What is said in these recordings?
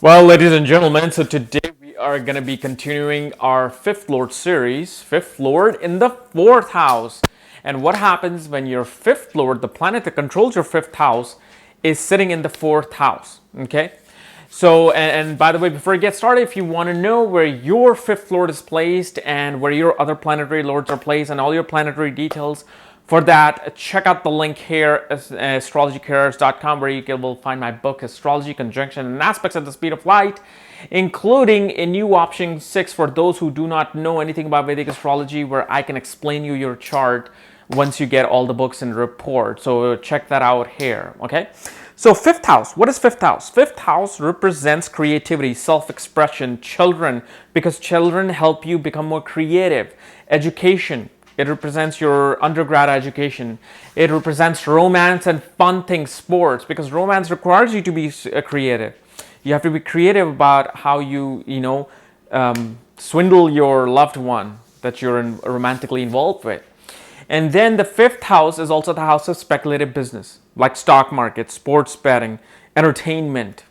Well, ladies and gentlemen, so today we are going to be continuing our Fifth Lord series, Fifth Lord in the fourth house. And what happens when your fifth Lord, the planet that controls your fifth house, is sitting in the fourth house? Okay. So, and by the way, before we get started, if you want to know where your fifth Lord is placed and where your other planetary lords are placed and all your planetary details, for that, check out the link here, astrologycareers.com, where you will find my book, Astrology, Conjunction, and Aspects at the Speed of Light, including a new option 6 for those who do not know anything about Vedic astrology, where I can explain you your chart once you get all the books and report. So check that out here, okay? So fifth house, what is fifth house? Fifth house represents creativity, self-expression, children, because children help you become more creative, education. It represents your undergrad education. It represents romance and fun things, sports, because romance requires you to be creative. You have to be creative about how you swindle your loved one that you're romantically involved with. And then the fifth house is also the house of speculative business, like stock market, sports betting, entertainment,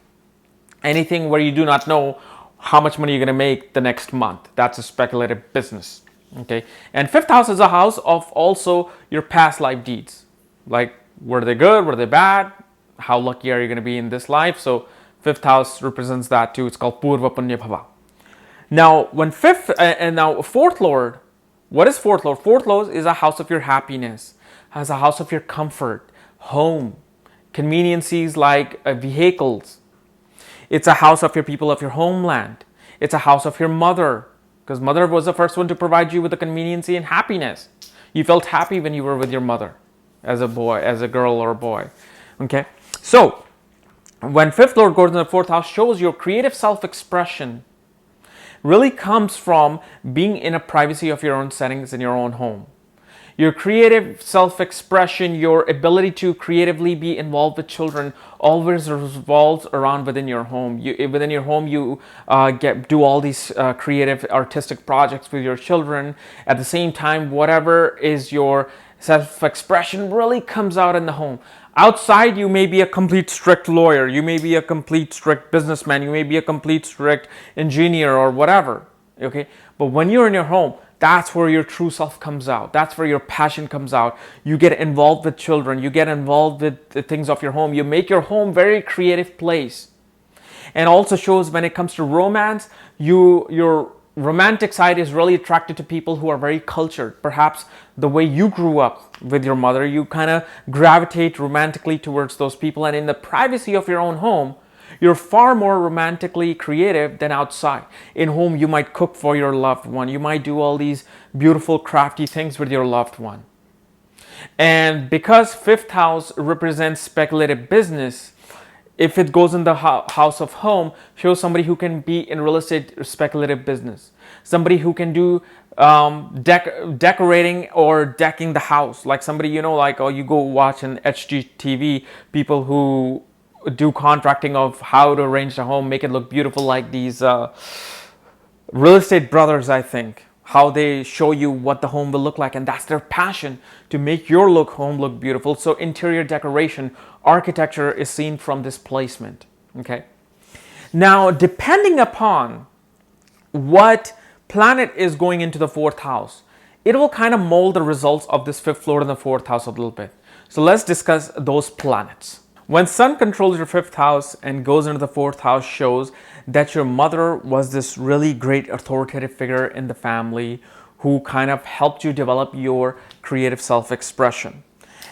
anything where you do not know how much money you're going to make the next month. That's a speculative business. Okay, and fifth house is a house of also your past life deeds, like were they good, were they bad, how lucky are you going to be in this life. So fifth house represents that too. It's called Purva Punya Bhava. Now when fourth Lord, what is fourth Lord? Fourth Lord is a house of your happiness, has a house of your comfort, home, conveniences like vehicles. It's a house of your people of your homeland. It's a house of your mother, because mother was the first one to provide you with the conveniency and happiness. You felt happy when you were with your mother as a boy, as a girl or a boy. Okay, so when fifth Lord goes in the fourth house, shows your creative self-expression really comes from being in a privacy of your own settings in your own home. Your creative self-expression, your ability to creatively be involved with children always revolves around within your home. Within your home, you do all these creative artistic projects with your children. At the same time, whatever is your self-expression really comes out in the home. Outside, you may be a complete strict lawyer. You may be a complete strict businessman. You may be a complete strict engineer or whatever. Okay, but when you're in your home, that's where your true self comes out. That's where your passion comes out. You get involved with children. You get involved with the things of your home. You make your home very creative place. And also shows when it comes to romance, your romantic side is really attracted to people who are very cultured. Perhaps the way you grew up with your mother, you kind of gravitate romantically towards those people. And in the privacy of your own home, you're far more romantically creative than outside. In home, you might cook for your loved one. You might do all these beautiful, crafty things with your loved one. And because fifth house represents speculative business, if it goes in the house of home, shows somebody who can be in real estate speculative business. Somebody who can do decorating or decking the house. Like somebody, you go watch an HGTV, people who do contracting of how to arrange the home, make it look beautiful, like these real estate brothers, I think, how they show you what the home will look like, and that's their passion, to make your home look beautiful. So interior decoration, architecture is seen from this placement. Okay, now depending upon what planet is going into the fourth house, it will kind of mold the results of this fifth Lord in the fourth house a little bit. So let's discuss those planets. When Sun controls your fifth house and goes into the fourth house, shows that your mother was this really great authoritative figure in the family who kind of helped you develop your creative self-expression.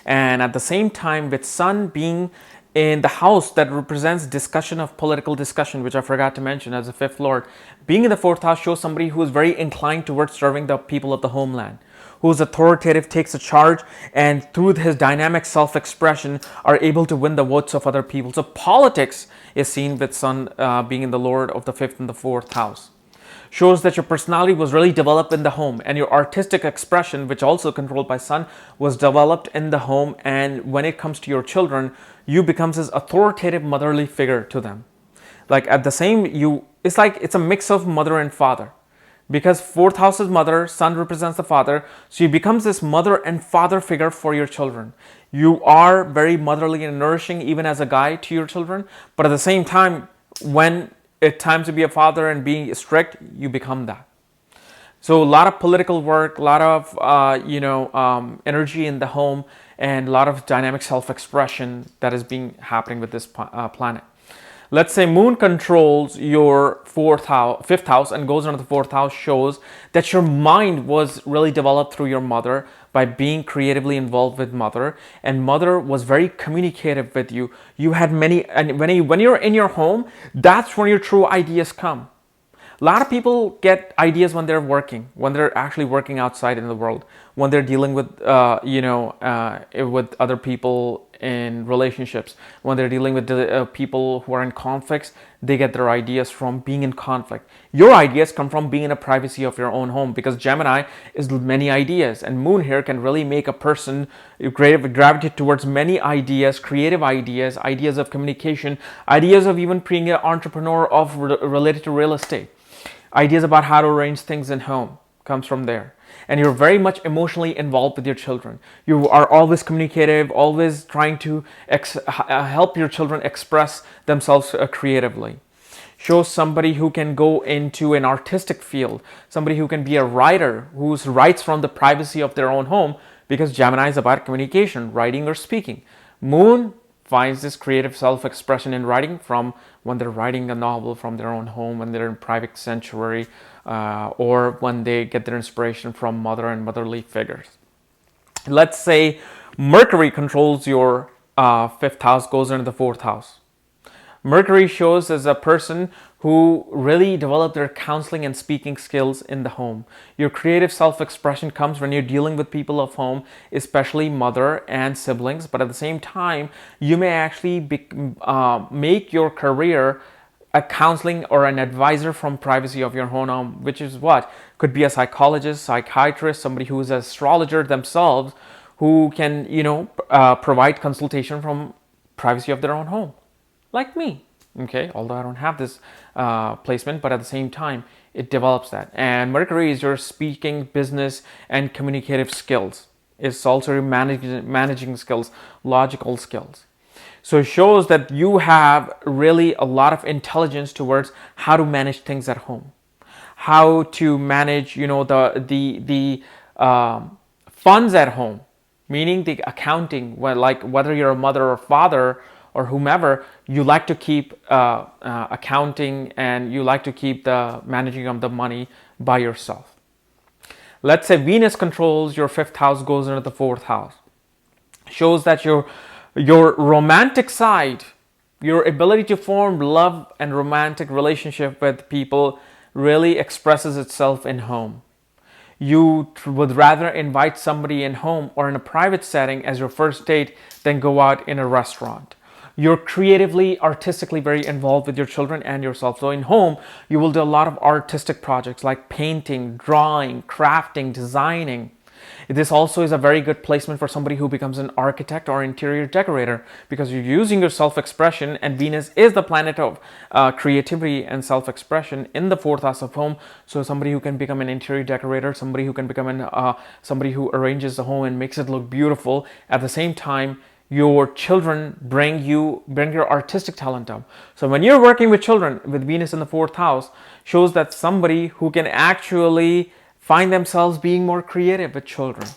And at the same time, with Sun being in the house that represents discussion of political discussion, which I forgot to mention as a fifth Lord, being in the fourth house shows somebody who is very inclined towards serving the people of the homeland, who's authoritative, takes a charge, and through his dynamic self-expression are able to win the votes of other people. So politics is seen with Sun being in the Lord of the fifth and the fourth house. Shows that your personality was really developed in the home, and your artistic expression, which also controlled by Sun, was developed in the home. And when it comes to your children, you becomes this authoritative motherly figure to them. Like at the same, it's a mix of mother and father. Because fourth house is mother, Sun represents the father, so you becomes this mother and father figure for your children. You are very motherly and nourishing even as a guy to your children, but at the same time, when it's time to be a father and being strict, you become that. So a lot of political work, a lot of energy in the home, and a lot of dynamic self-expression that is being happening with this planet. Let's say Moon controls your fifth house and goes into the fourth house, shows that your mind was really developed through your mother by being creatively involved with mother, and mother was very communicative with you. You had many, and when you're in your home, that's when your true ideas come. A lot of people get ideas when they're working, when they're actually working outside in the world, when they're dealing with, with other people in relationships, when they're dealing with people who are in conflicts, they get their ideas from being in conflict. Your ideas come from being in the privacy of your own home, because Gemini is many ideas, and Moon here can really make a person gravitate towards many ideas, creative ideas, ideas of communication, ideas of even being an entrepreneur related to real estate. Ideas about how to arrange things in home comes from there. And you're very much emotionally involved with your children. You are always communicative, always trying to help your children express themselves creatively. Shows somebody who can go into an artistic field, somebody who can be a writer, who writes from the privacy of their own home, because Gemini is about communication, writing or speaking. Moon finds this creative self-expression in writing from when they're writing a novel from their own home, when they're in private sanctuary, or when they get their inspiration from mother and motherly figures. Let's say Mercury controls your fifth house, goes into the fourth house. Mercury shows as a person who really developed their counseling and speaking skills in the home. Your creative self-expression comes when you're dealing with people of home, especially mother and siblings, but at the same time, you may actually make your career a counseling or an advisor from privacy of your own home, which is what? Could be a psychologist, psychiatrist, somebody who is an astrologer themselves, who can, provide consultation from privacy of their own home. Like me, okay? Although I don't have this placement, but at the same time, it develops that. And Mercury is your speaking, business, and communicative skills. It's also your managing skills, logical skills. So it shows that you have really a lot of intelligence towards how to manage things at home, how to manage, the funds at home, meaning the accounting. Like whether you're a mother or father or whomever, you like to keep accounting, and you like to keep the managing of the money by yourself. Let's say Venus controls your fifth house, goes into the fourth house. Shows that your romantic side, your ability to form love and romantic relationship with people really expresses itself in home. You would rather invite somebody in home or in a private setting as your first date than go out in a restaurant. You're creatively, artistically very involved with your children and yourself. So in home, you will do a lot of artistic projects like painting, drawing, crafting, designing. This also is a very good placement for somebody who becomes an architect or interior decorator, because you're using your self-expression, and Venus is the planet of creativity and self-expression in the fourth house of home. So somebody who can become an interior decorator, somebody who can become somebody who arranges the home and makes it look beautiful. At the same time, your children bring your artistic talent up. So when you're working with children with Venus in the fourth house, shows that somebody who can actually find themselves being more creative with children.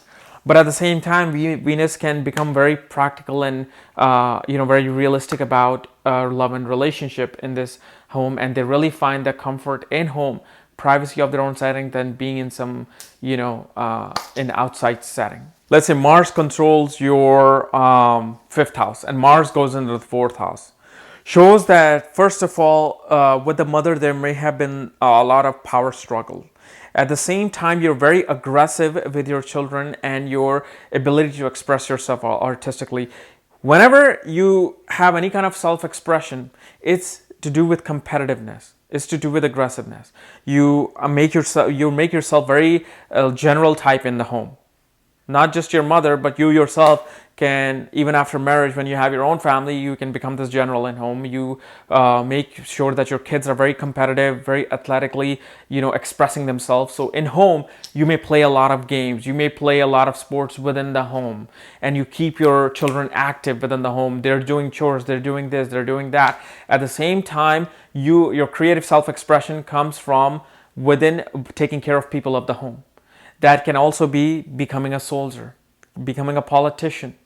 But at the same time, Venus can become very practical and very realistic about love and relationship in this home, and they really find the comfort in home, privacy of their own setting, than being in some in outside setting. Let's say Mars controls your fifth house, and Mars goes into the fourth house. Shows that, first of all, with the mother, there may have been a lot of power struggle. At the same time, you're very aggressive with your children and your ability to express yourself artistically. Whenever you have any kind of self-expression, it's to do with competitiveness. It's to do with aggressiveness. You make yourself very general type in the home. Not just your mother, but you yourself can, even after marriage, when you have your own family, you can become this general in home. You make sure that your kids are very competitive, very athletically, expressing themselves. So in home, you may play a lot of games, you may play a lot of sports within the home, and you keep your children active within the home. They're doing chores, they're doing this, they're doing that. At the same time, your creative self-expression comes from within taking care of people of the home. That can also be becoming a soldier, becoming a politician.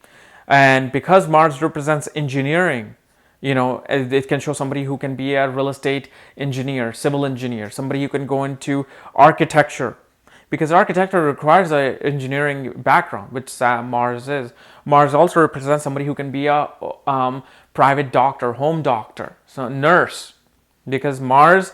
And because Mars represents engineering, it can show somebody who can be a real estate engineer, civil engineer, somebody who can go into architecture, because architecture requires an engineering background, which Mars is. Mars also represents somebody who can be a private doctor, home doctor, so nurse, because Mars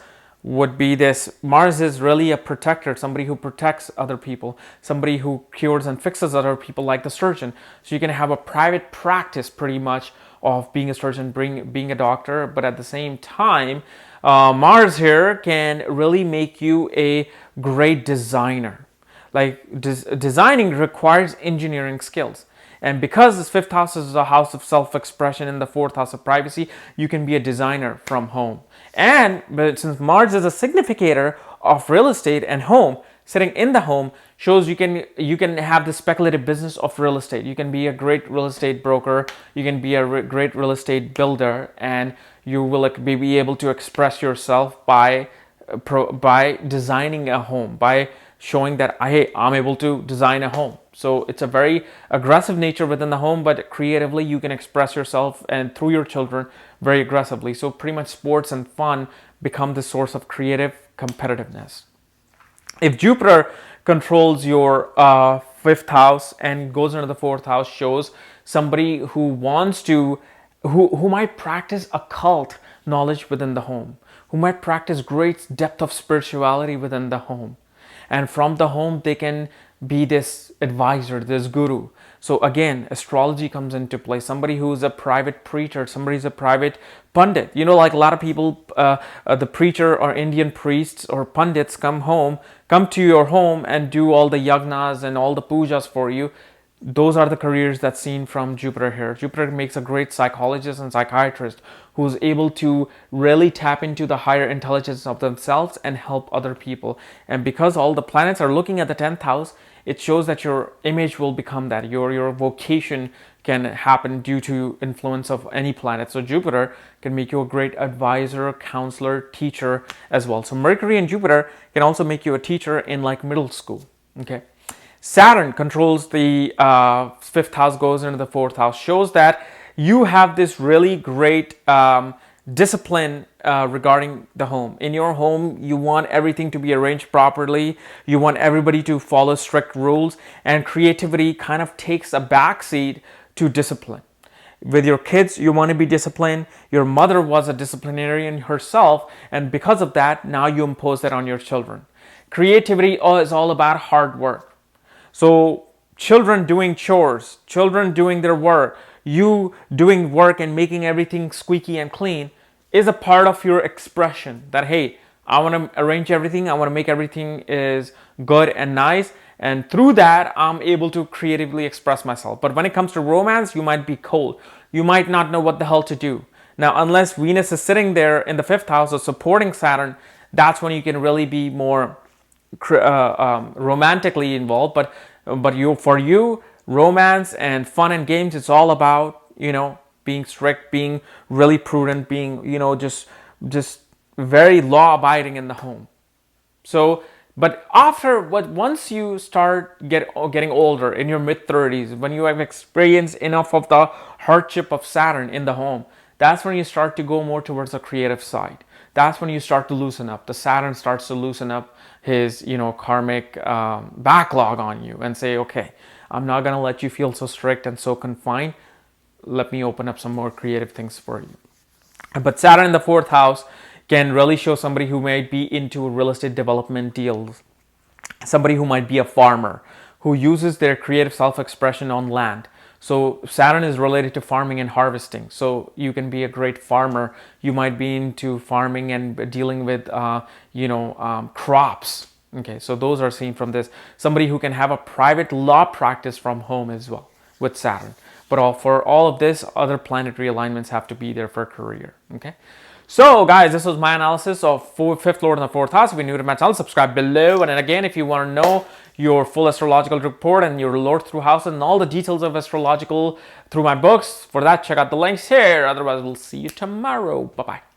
is really a protector, somebody who protects other people, somebody who cures and fixes other people, like the surgeon. So you can have a private practice pretty much of being a surgeon, being a doctor, but at the same time, Mars here can really make you a great designer. Like designing requires engineering skills. And because this fifth house is a house of self-expression and the fourth house of privacy, you can be a designer from home. But since Mars is a significator of real estate and home, sitting in the home shows you can have the speculative business of real estate. You can be a great real estate broker. You can be a great real estate builder, and you will be able to express yourself by designing a home, by showing that, hey, I'm able to design a home. So it's a very aggressive nature within the home, but creatively you can express yourself and through your children very aggressively. So pretty much sports and fun become the source of creative competitiveness. If Jupiter controls your fifth house and goes into the fourth house, shows somebody who who might practice occult knowledge within the home, who might practice great depth of spirituality within the home. And from the home, they can be this advisor, this guru. So again, astrology comes into play. Somebody who is a private preacher, somebody who's a private pundit. Like a lot of people, the preacher or Indian priests or pundits come to your home and do all the yagnas and all the pujas for you. Those are the careers that's seen from Jupiter here. Jupiter makes a great psychologist and psychiatrist who's able to really tap into the higher intelligence of themselves and help other people. And because all the planets are looking at the 10th house, it shows that your image will become that. Your vocation can happen due to influence of any planet. So Jupiter can make you a great advisor, counselor, teacher as well. So Mercury and Jupiter can also make you a teacher in like middle school. Okay. Saturn controls the fifth house, goes into the fourth house, shows that you have this really great discipline regarding the home. In your home, you want everything to be arranged properly. You want everybody to follow strict rules, and creativity kind of takes a backseat to discipline. With your kids, you want to be disciplined. Your mother was a disciplinarian herself, and because of that, now you impose that on your children. Creativity is all about hard work. So children doing chores, children doing their work, you doing work and making everything squeaky and clean is a part of your expression that, hey, I want to arrange everything. I want to make everything is good and nice. And through that, I'm able to creatively express myself. But when it comes to romance, you might be cold. You might not know what the hell to do. Now, unless Venus is sitting there in the fifth house or supporting Saturn, that's when you can really be more romantically involved, but for you, romance and fun and games, it's all about being strict, being really prudent, being just very law abiding in the home. So, but once you start getting older, in your mid-30s, when you have experienced enough of the hardship of Saturn in the home, that's when you start to go more towards the creative side. That's when you start to loosen up. The Saturn starts to loosen up his, karmic backlog on you and say, okay, I'm not going to let you feel so strict and so confined. Let me open up some more creative things for you. But Saturn in the fourth house can really show somebody who might be into real estate development deals. Somebody who might be a farmer who uses their creative self-expression on land. So Saturn is related to farming and harvesting. So you can be a great farmer. You might be into farming and dealing with, crops. Okay, so those are seen from this. Somebody who can have a private law practice from home as well with Saturn. But for all of this, other planetary alignments have to be there for career. Okay. So guys, this was my analysis of fifth lord in the fourth house. If you're new to my channel, subscribe below. And then again, if you want to know your full astrological report and your lord through house and all the details of astrological through my books, for that, check out the links here. Otherwise, we'll see you tomorrow. Bye-bye.